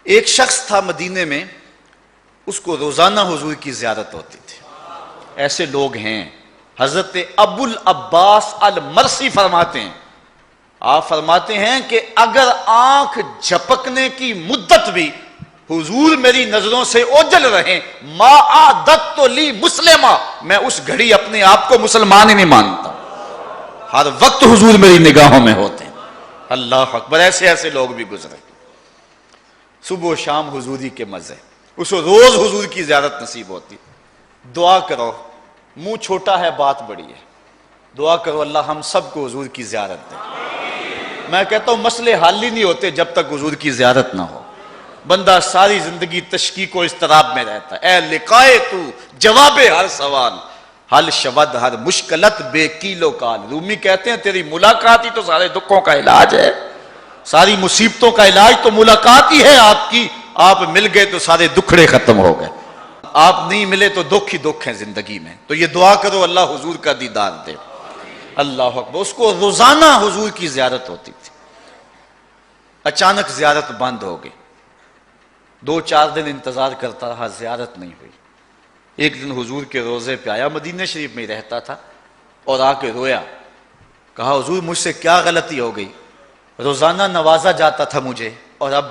ایک شخص تھا مدینے میں، اس کو روزانہ حضور کی زیارت ہوتی تھی. ایسے لوگ ہیں. حضرت ابو العباس المرسی فرماتے ہیں، آپ فرماتے ہیں کہ اگر آنکھ جھپکنے کی مدت بھی حضور میری نظروں سے اوجھل رہیں، ما عادت لی مسلمہ، میں اس گھڑی اپنے آپ کو مسلمان ہی نہیں مانتا. ہر وقت حضور میری نگاہوں میں ہوتے ہیں. اللہ اکبر. ایسے ایسے لوگ بھی گزرے. صبح و شام حضوری کے مزے. اس کو روز حضور کی زیارت نصیب ہوتی. دعا کرو، منہ چھوٹا ہے بات بڑی ہے. دعا کرو اللہ ہم سب کو حضور کی زیارت دے. میں کہتا ہوں مسئلے حل ہی نہیں ہوتے جب تک حضور کی زیارت نہ ہو. بندہ ساری زندگی تشکیک و اضطراب میں رہتا ہے. اے لقائے تو جواب ہر سوال، حل شود ہر مشکلت بے کیل و کال. رومی کہتے ہیں تیری ملاقات ہی تو سارے دکھوں کا علاج ہے. ساری مصیبتوں کا علاج تو ملاقات ہی ہے آپ کی. آپ مل گئے تو سارے دکھڑے ختم ہو گئے، آپ نہیں ملے تو دکھ ہی دکھ ہیں زندگی میں. تو یہ دعا کرو اللہ حضور کا دیدار دے. اللہ اکبر. اس کو روزانہ حضور کی زیارت ہوتی تھی. اچانک زیارت بند ہو گئی. 2-4 دن انتظار کرتا رہا، زیارت نہیں ہوئی. ایک دن حضور کے روزے پہ آیا، مدینہ شریف میں ہی رہتا تھا، اور آ کے رویا. کہا حضور مجھ سے کیا غلطی ہو گئی؟ روزانہ نوازا جاتا تھا مجھے اور اب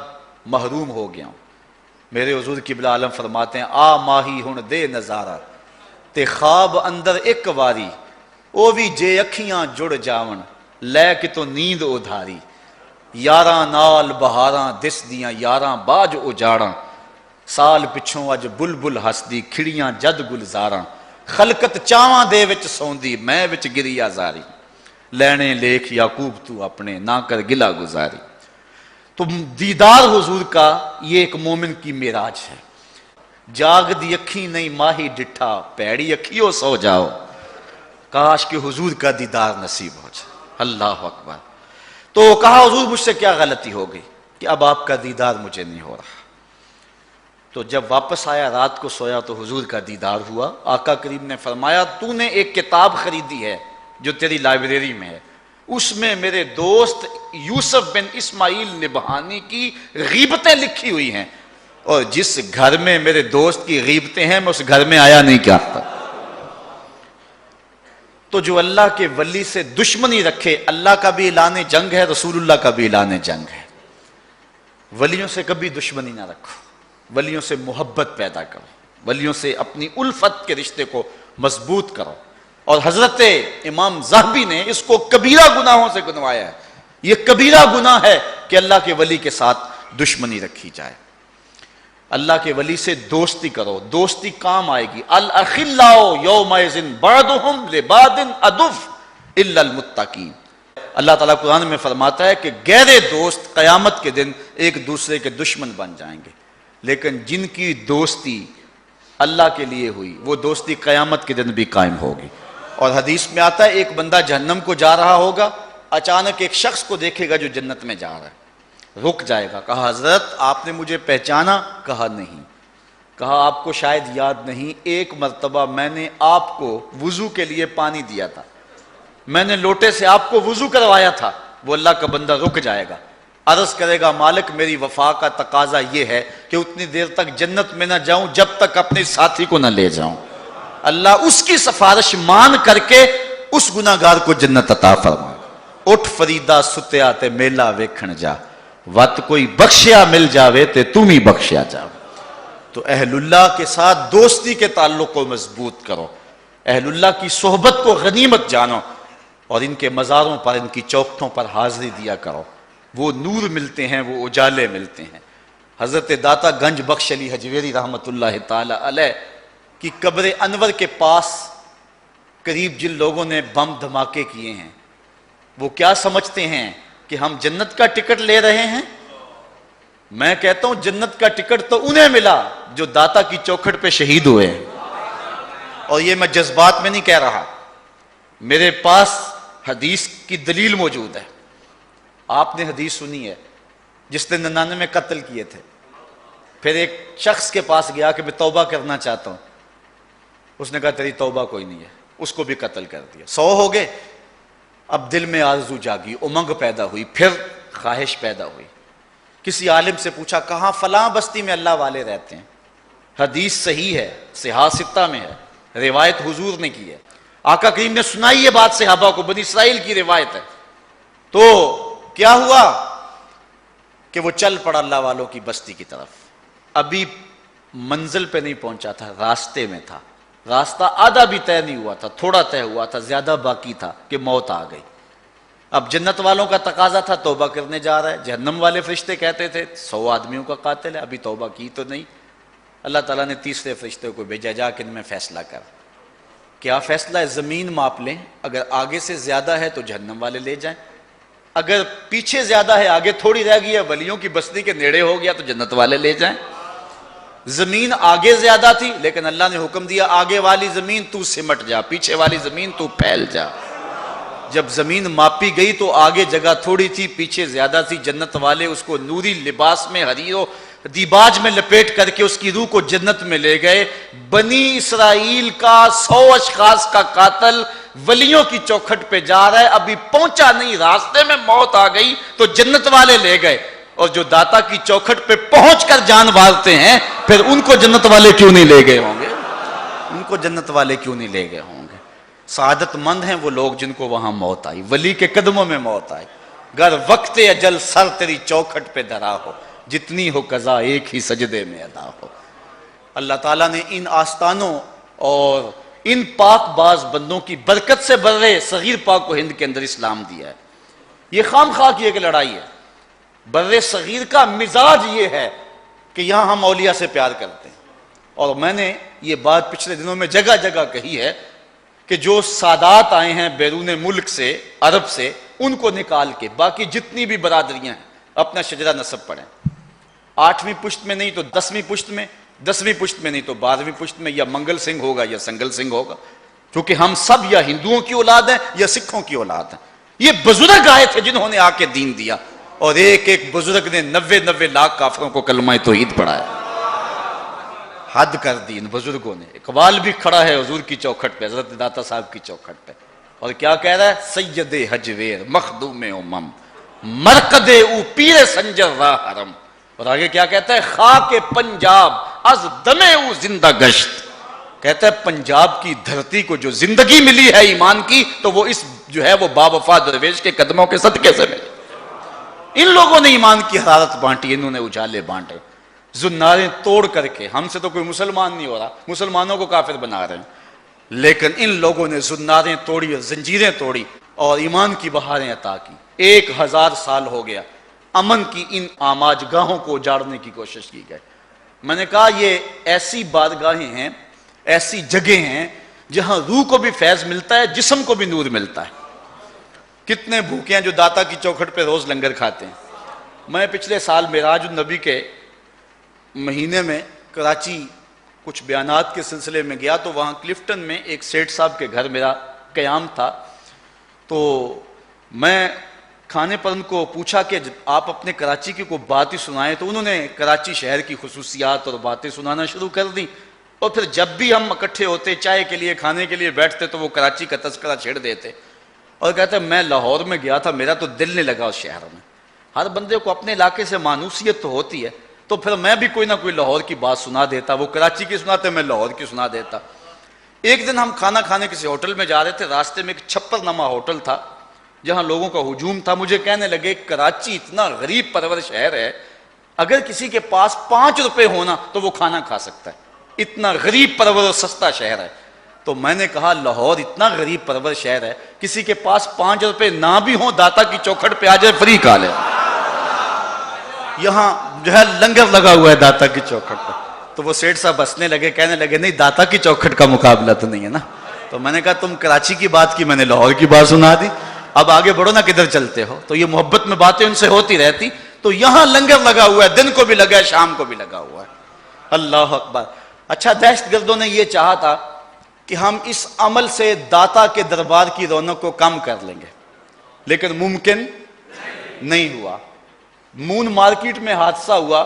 محروم ہو گیا ہوں. میرے حضور قبلہ عالم فرماتے ہیں آ ماہی ہن دے نظارہ تے خواب اندر ایک واری، او بھی جے اکھیاں جڑ جاون لے کے تو نیند ادھاری. یاراں نال بہاراں دس دیاں یاراں باج اجاڑاں، سال پچھوں اج بلبل ہسدی کھڑیاں جد گلزاراں. خلقت چاواں دے وچ سوندی میں وچ گریا زاری، لینے لیکھ یعقوب تو اپنے نہ کر گلا گزاری. تو دیدار حضور کا یہ ایک مومن کی معراج ہے. جاگ دی اکھی نہیں ماہی ڈٹھا، پیڑی اکھیوں سو جاؤ. کاش کہ حضور کا دیدار نصیب ہو جائے. اللہ اکبر. تو کہا حضور مجھ سے کیا غلطی ہو گئی کہ اب آپ کا دیدار مجھے نہیں ہو رہا. تو جب واپس آیا رات کو سویا تو حضور کا دیدار ہوا. آقا کریم نے فرمایا تو نے ایک کتاب خریدی ہے جو تیری لائبریری میں ہے، اس میں میرے دوست یوسف بن اسماعیل نبہانی کی غیبتیں لکھی ہوئی ہیں، اور جس گھر میں میرے دوست کی غیبتیں ہیں میں اس گھر میں آیا نہیں چاہتا. تو جو اللہ کے ولی سے دشمنی رکھے، اللہ کا بھی اعلان جنگ ہے، رسول اللہ کا بھی اعلان جنگ ہے. ولیوں سے کبھی دشمنی نہ رکھو، ولیوں سے محبت پیدا کرو، ولیوں سے اپنی الفت کے رشتے کو مضبوط کرو. اور حضرت امام ذہبی نے اس کو کبیرہ گناہوں سے گنوایا ہے. یہ کبیرہ گناہ ہے کہ اللہ کے ولی کے ساتھ دشمنی رکھی جائے. اللہ کے ولی سے دوستی کرو، دوستی کام آئے گی. الاخلاء یومئذ بعضهم لبعض عدو الا المتقین. اللہ تعالیٰ قرآن میں فرماتا ہے کہ غیر دوست قیامت کے دن ایک دوسرے کے دشمن بن جائیں گے، لیکن جن کی دوستی اللہ کے لیے ہوئی وہ دوستی قیامت کے دن بھی قائم ہوگی. اور حدیث میں آتا ہے ایک بندہ جہنم کو جا رہا ہوگا، اچانک ایک شخص کو دیکھے گا جو جنت میں جا رہا ہے، رک جائے گا. کہا حضرت آپ نے مجھے پہچانا؟ کہا نہیں. کہا آپ کو شاید یاد نہیں، ایک مرتبہ میں نے آپ کو وضو کے لیے پانی دیا تھا، میں نے لوٹے سے آپ کو وضو کروایا تھا. وہ اللہ کا بندہ رک جائے گا، عرض کرے گا مالک میری وفا کا تقاضا یہ ہے کہ اتنی دیر تک جنت میں نہ جاؤں جب تک اپنے ساتھی کو نہ لے جاؤں. اللہ اس کی سفارش مان کر کے اس گناہگار کو جنت عطا فرمائے. اٹھ فریدا ستیا تے میلا ویکھن جا، وت کوئی بخشیا مل جاوے تے تم ہی بخشیا جاوے. تو اہل اللہ کے ساتھ دوستی کے تعلق کو مضبوط کرو، اہل اللہ کی صحبت کو غنیمت جانو، اور ان کے مزاروں پر ان کی چوکھٹوں پر حاضری دیا کرو. وہ نور ملتے ہیں، وہ اجالے ملتے ہیں. حضرت داتا گنج بخش علی حجویری رحمۃ اللہ تعالی علیہ کی قبر انور کے پاس قریب جن لوگوں نے بم دھماکے کیے ہیں وہ کیا سمجھتے ہیں کہ ہم جنت کا ٹکٹ لے رہے ہیں؟ میں کہتا ہوں جنت کا ٹکٹ تو انہیں ملا جو داتا کی چوکھٹ پہ شہید ہوئے ہیں. اور یہ میں جذبات میں نہیں کہہ رہا، میرے پاس حدیث کی دلیل موجود ہے. آپ نے حدیث سنی ہے جس نے 99 قتل کیے تھے، پھر ایک شخص کے پاس گیا کہ میں توبہ کرنا چاہتا ہوں. اس نے کہا تیری توبہ کوئی نہیں ہے، اس کو بھی قتل کر دیا. 100 ہو گئے. اب دل میں آرزو جاگی، امنگ پیدا ہوئی، پھر خواہش پیدا ہوئی. کسی عالم سے پوچھا کہاں فلاں بستی میں اللہ والے رہتے ہیں، حدیث صحیح ہے، صحاح ستہ میں ہے، روایت حضور نے کی ہے، آقا کریم نے سنائی یہ بات صحابہ کو، بنی اسرائیل کی روایت ہے۔ تو کیا ہوا کہ وہ چل پڑا اللہ والوں کی بستی کی طرف، ابھی منزل پہ نہیں پہنچا تھا، راستے میں تھا، راستہ آدھا بھی طے نہیں ہوا تھا، تھوڑا طے ہوا تھا، زیادہ باقی تھا کہ موت آ گئی۔ اب جنت والوں کا تقاضا تھا توبہ کرنے جا رہا ہے، جہنم والے فرشتے کہتے تھے 100 آدمیوں کا قاتل ہے، ابھی توبہ کی تو نہیں۔ اللہ تعالیٰ نے تیسرے فرشتے کو بھیجا، جا کے ان میں فیصلہ کر۔ کیا فیصلہ ہے؟ زمین ماپ لیں، اگر آگے سے زیادہ ہے تو جہنم والے لے جائیں، اگر پیچھے زیادہ ہے، آگے تھوڑی رہ گئی ہے، ولیوں کی بستی کے نیڑے ہو گیا تو جنت والے لے جائیں۔ زمین آگے زیادہ تھی لیکن اللہ نے حکم دیا آگے والی زمین تو سمٹ جا، پیچھے والی زمین تو پھیل جا۔ جب زمین ماپی گئی تو آگے جگہ تھوڑی تھی، پیچھے زیادہ تھی، جنت والے اس کو نوری لباس میں حریر و دیباج میں لپیٹ کر کے اس کی روح کو جنت میں لے گئے۔ بنی اسرائیل کا 100 اشخاص کا قاتل ولیوں کی چوکھٹ پہ جا رہا ہے، ابھی پہنچا نہیں، راستے میں موت آ گئی تو جنت والے لے گئے، اور جو داتا کی چوکھٹ پہ پہنچ کر جان مارتے ہیں پھر ان کو جنت والے کیوں نہیں لے گئے ہوں گے؟ ان کو جنت والے کیوں نہیں لے گئے ہوں گے؟ سعادت مند ہیں وہ لوگ جن کو وہاں موت آئی، ولی کے قدموں میں موت آئی۔ گر وقت اجل سر تیری چوکھٹ پہ دھرا ہو، جتنی ہو قضا ایک ہی سجدے میں ادا ہو۔ اللہ تعالیٰ نے ان آستانوں اور ان پاک باز بندوں کی برکت سے برے صغیر پاک و ہند کے اندر اسلام دیا ہے۔ یہ خام خواہ کی ایک لڑائی ہے۔ برے صغیر کا مزاج یہ ہے کہ یہاں ہم اولیاء سے پیار کرتے ہیں، اور میں نے یہ بات پچھلے دنوں میں جگہ جگہ کہی ہے کہ جو سادات آئے ہیں بیرون ملک سے، عرب سے، ان کو نکال کے باقی جتنی بھی برادریاں ہیں اپنا شجرہ نسب پڑھیں، 8ویں پشت میں نہیں تو 10ویں پشت میں، 10ویں پشت میں نہیں تو 12ویں پشت میں، یا منگل سنگھ ہوگا یا سنگل سنگھ ہوگا، کیونکہ ہم سب یا ہندوؤں کی اولاد ہیں یا سکھوں کی اولاد ہیں۔ یہ بزرگ آئے تھے جنہوں نے آ کے دین دیا، اور ایک ایک بزرگ نے 90 لاکھ کافروں کو کلمہ توحید پڑھایا۔ حد کر دی ان بزرگوں نے۔ اقبال بھی کھڑا ہے حضور کی چوکھٹ پہ، حضرت داتا صاحب کی چوکھٹ پہ، اور کیا کہہ رہا ہے؟ سید حجویر مخدوم امم مرکد او پیر سنجر راہ حرم، اور آگے کیا کہتا ہے؟ خاک پنجاب از دم او زندہ گشت، کہتا ہے پنجاب کی دھرتی کو جو زندگی ملی ہے ایمان کی تو وہ اس جو ہے وہ باوفا درویش کے قدموں کے صدقے سے ملی۔ ان لوگوں نے ایمان کی حرارت بانٹی، انہوں نے اجالے بانٹے، زناریں توڑ کر کے۔ ہم سے تو کوئی مسلمان نہیں ہو رہا، مسلمانوں کو کافر بنا رہے ہیں، لیکن ان لوگوں نے زناریں توڑی اور زنجیریں توڑی اور ایمان کی بہاریں عطا کی۔ 1000 سال ہو گیا امن کی ان آماج گاہوں کو اجاڑنے کی کوشش کی گئی۔ میں نے کہا یہ ایسی بارگاہیں ہیں، ایسی جگہیں ہیں جہاں روح کو بھی فیض ملتا ہے، جسم کو بھی نور ملتا ہے۔ کتنے بھوکے ہیں جو داتا کی چوکھٹ پہ روز لنگر کھاتے ہیں۔ میں پچھلے سال معراج النبی کے مہینے میں کراچی کچھ بیانات کے سلسلے میں گیا تو وہاں کلفٹن میں ایک سیٹھ صاحب کے گھر میرا قیام تھا، تو میں کھانے پر ان کو پوچھا کہ آپ اپنے کراچی کی کوئی بات ہی سنائیں، تو انہوں نے کراچی شہر کی خصوصیات اور باتیں سنانا شروع کر دیں، اور پھر جب بھی ہم اکٹھے ہوتے چائے کے لیے کھانے کے لیے بیٹھتے تو وہ کراچی کا تذکرہ چھیڑ دیتے، اور کہتے ہیں میں لاہور میں گیا تھا، میرا تو دل نہیں لگا اس شہر میں۔ ہر بندے کو اپنے علاقے سے مانوسیت تو ہوتی ہے، تو پھر میں بھی کوئی نہ کوئی لاہور کی بات سنا دیتا، وہ کراچی کی سناتے میں لاہور کی سنا دیتا۔ ایک دن ہم کھانا کھانے کسی ہوٹل میں جا رہے تھے، راستے میں ایک چھپر نما ہوٹل تھا جہاں لوگوں کا ہجوم تھا۔ مجھے کہنے لگے کراچی اتنا غریب پرور شہر ہے، اگر کسی کے پاس 5 روپے ہونا تو وہ کھانا کھا سکتا ہے، اتنا غریب پرور اور سستا شہر ہے۔ تو میں نے کہا لاہور اتنا غریب پرور شہر ہے، کسی کے پاس 5 روپے نہ بھی ہوں داتا کی چوکھٹ پہ آ جائے فری کھا لے۔ یہاں جو ہے لنگر لگا ہوا ہے داتا کی چوکھٹ پہ۔ تو وہ سیٹھ صاحب ہنسنے لگے، کہنے لگے نہیں داتا کی چوکھٹ کا مقابلہ تو نہیں ہے نا۔ تو میں نے کہا تم کراچی کی بات کی، میں نے لاہور کی بات سنا دی، اب آگے بڑھو نا کدھر چلتے ہو۔ تو یہ محبت میں باتیں ان سے ہوتی رہتی۔ تو یہاں لنگر لگا ہوا ہے، دن کو بھی لگا ہے، شام کو بھی لگا ہوا ہے۔ اللہ اکبر۔ اچھا دہشت گردوں نے یہ چاہا تھا کہ ہم اس عمل سے داتا کے دربار کی رونق کو کم کر لیں گے، لیکن ممکن نہیں ہوا۔ مون مارکیٹ میں حادثہ ہوا،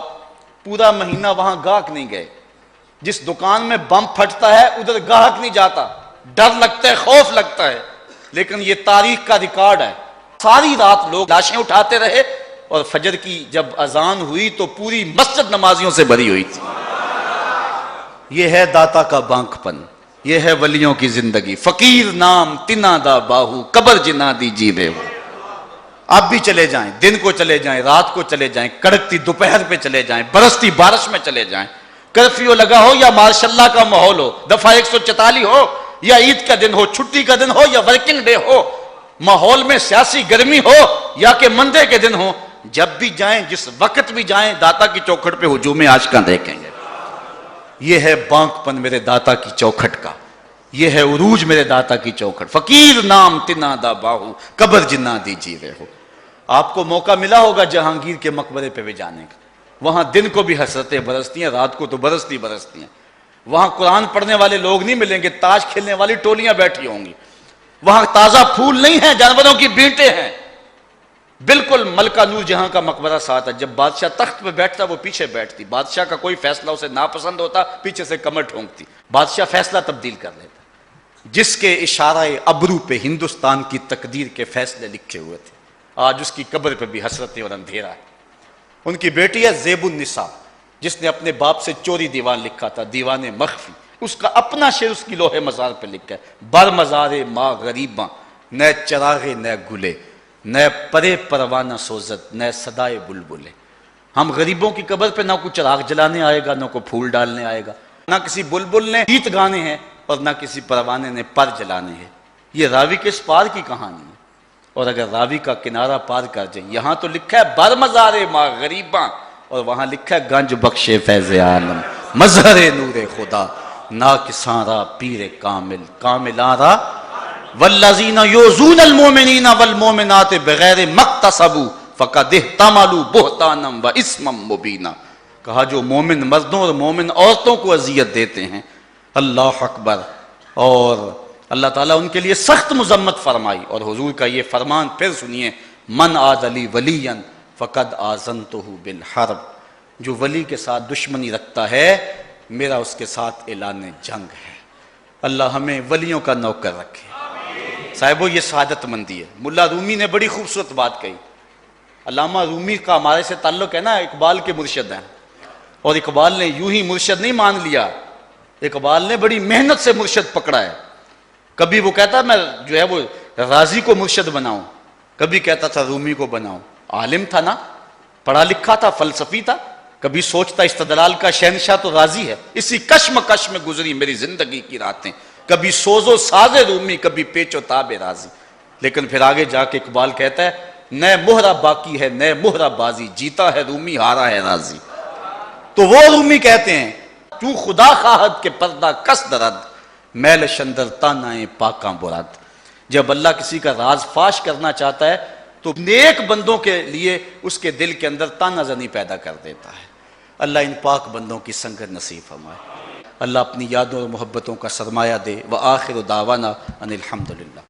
پورا مہینہ وہاں گاہک نہیں گئے۔ جس دکان میں بم پھٹتا ہے ادھر گاہک نہیں جاتا، ڈر لگتا ہے، خوف لگتا ہے، لیکن یہ تاریخ کا ریکارڈ ہے۔ ساری رات لوگ لاشیں اٹھاتے رہے، اور فجر کی جب اذان ہوئی تو پوری مسجد نمازیوں سے بھری ہوئی تھی۔ یہ ہے داتا کا بانک پن، یہ ہے ولیوں کی زندگی۔ فقیر نام تنا دا باہو، قبر جنا دی جیوے ہو۔ آپ بھی چلے جائیں، دن کو چلے جائیں، رات کو چلے جائیں، کڑکتی دوپہر پہ چلے جائیں، برستی بارش میں چلے جائیں، کرفیو لگا ہو یا ماشاء اللہ کا ماحول ہو، دفعہ 144 ہو یا عید کا دن ہو، چھٹی کا دن ہو یا ورکنگ ڈے ہو، ماحول میں سیاسی گرمی ہو یا کہ مندے کے دن ہو، جب بھی جائیں، جس وقت بھی جائیں، داتا کی چوکھٹ پہ ہجوم عاشقاں دیکھیں گے۔ یہ ہے بانک پن میرے داتا کی چوکھٹ کا، یہ ہے عروج میرے داتا کی چوکھٹ۔ فقیر نام تنا دا باہو، قبر جنا دی جیوے ہو۔ آپ کو موقع ملا ہوگا جہانگیر کے مقبرے پہ بھی جانے کا، وہاں دن کو بھی حسرتیں برستی ہیں، رات کو تو برستی ہیں۔ وہاں قرآن پڑھنے والے لوگ نہیں ملیں گے، تاش کھیلنے والی ٹولیاں بیٹھی ہوں گی۔ وہاں تازہ پھول نہیں ہیں، جانوروں کی بینٹیں ہیں۔ بالکل ملکہ نور جہاں کا مقبرہ ساتھ ہے، جب بادشاہ تخت پہ بیٹھتا وہ پیچھے بیٹھتی، بادشاہ کا کوئی فیصلہ اسے ناپسند ہوتا پیچھے سے کمر ٹھونکتی، بادشاہ فیصلہ تبدیل کر لیتا۔ جس کے اشارہ ابرو پہ ہندوستان کی تقدیر کے فیصلے لکھے ہوئے تھے، آج اس کی قبر پہ بھی حسرتیں اور اندھیرا ہے۔ ان کی بیٹی ہے زیب النساء، جس نے اپنے باپ سے چوری دیوان لکھا تھا، دیوان مخفی، اس کا اپنا شعر اس کی لوح مزار پہ لکھا ہے۔ بر مزار ماں غریباں، نہ چراغے نہ گلے، نہ پرے پروانہ سوزت، نہ صدائے بلبلے۔ ہم غریبوں کی قبر پہ نہ کوئی چراغ جلانے آئے گا، نہ کوئی پھول ڈالنے آئے گا، نہ کسی بلبل نے گیت گانے ہیں اور نہ کسی پروانے نے پر جلانے ہیں۔ یہ راوی کے اس پار کی کہانی ہے، اور اگر راوی کا کنارہ پار کر جائیں، یہاں تو لکھا ہے بر مزار ماں غریباں، اور وہاں لکھا ہے گنج بخش فیض عالم، مظہر نور خدا، ناکساں را پیر کامل، کاملاں را، والذین یؤذون المؤمنین والمؤمنات بغیر مکتسبوا فقد احتملوا بہتانا واثما مبینا۔ کہا جو مومن مردوں اور مومن عورتوں کو اذیت دیتے ہیں، اللہ اکبر، اور اللہ تعالیٰ ان کے لیے سخت مذمت فرمائی۔ اور حضور کا یہ فرمان پھر سنیے، من عاد لی ولیا فقد آذنتہ بالحرب، جو ولی کے ساتھ دشمنی رکھتا ہے میرا اس کے ساتھ اعلان جنگ ہے۔ اللہ ہمیں ولیوں کا نوکر رکھے۔ صاحبو یہ سعادت مندی ہے۔ ملا رومی نے بڑی خوبصورت بات کہی۔ علامہ رومی کا ہمارے سے تعلق ہے نا، اقبال کے مرشد ہیں، اور اقبال نے یوں ہی مرشد نہیں مان لیا، اقبال نے بڑی محنت سے مرشد پکڑا ہے۔ کبھی وہ کہتا میں جو ہے وہ رازی کو مرشد بناؤں، کبھی کہتا تھا رومی کو بناؤں۔ عالم تھا نا، پڑھا لکھا تھا، فلسفی تھا، کبھی سوچتا استدلال کا شہنشاہ تو رازی ہے۔ اسی کشمکش میں گزری میری زندگی کی راتیں، کبھی سوز و ساز رومی، کبھی پیچ و تاب رازی۔ لیکن پھر آگے جا کے اقبال کہتا ہے نئے مہرہ باقی ہے، نئے مہرہ بازی، جیتا ہے رومی، ہارا ہے رازی۔ تو وہ رومی کہتے ہیں تو خدا خواہد کے پردہ کس درد، میل شندر تانائے پاکاں براد۔ جب اللہ کسی کا راز فاش کرنا چاہتا ہے تو نیک بندوں کے لیے اس کے دل کے اندر تانا زنی پیدا کر دیتا ہے۔ اللہ ان پاک بندوں کی سنگت نصیب فرمائے، اللہ اپنی یادوں اور محبتوں کا سرمایہ دے۔ وآخر دعوانا ان الحمدللہ۔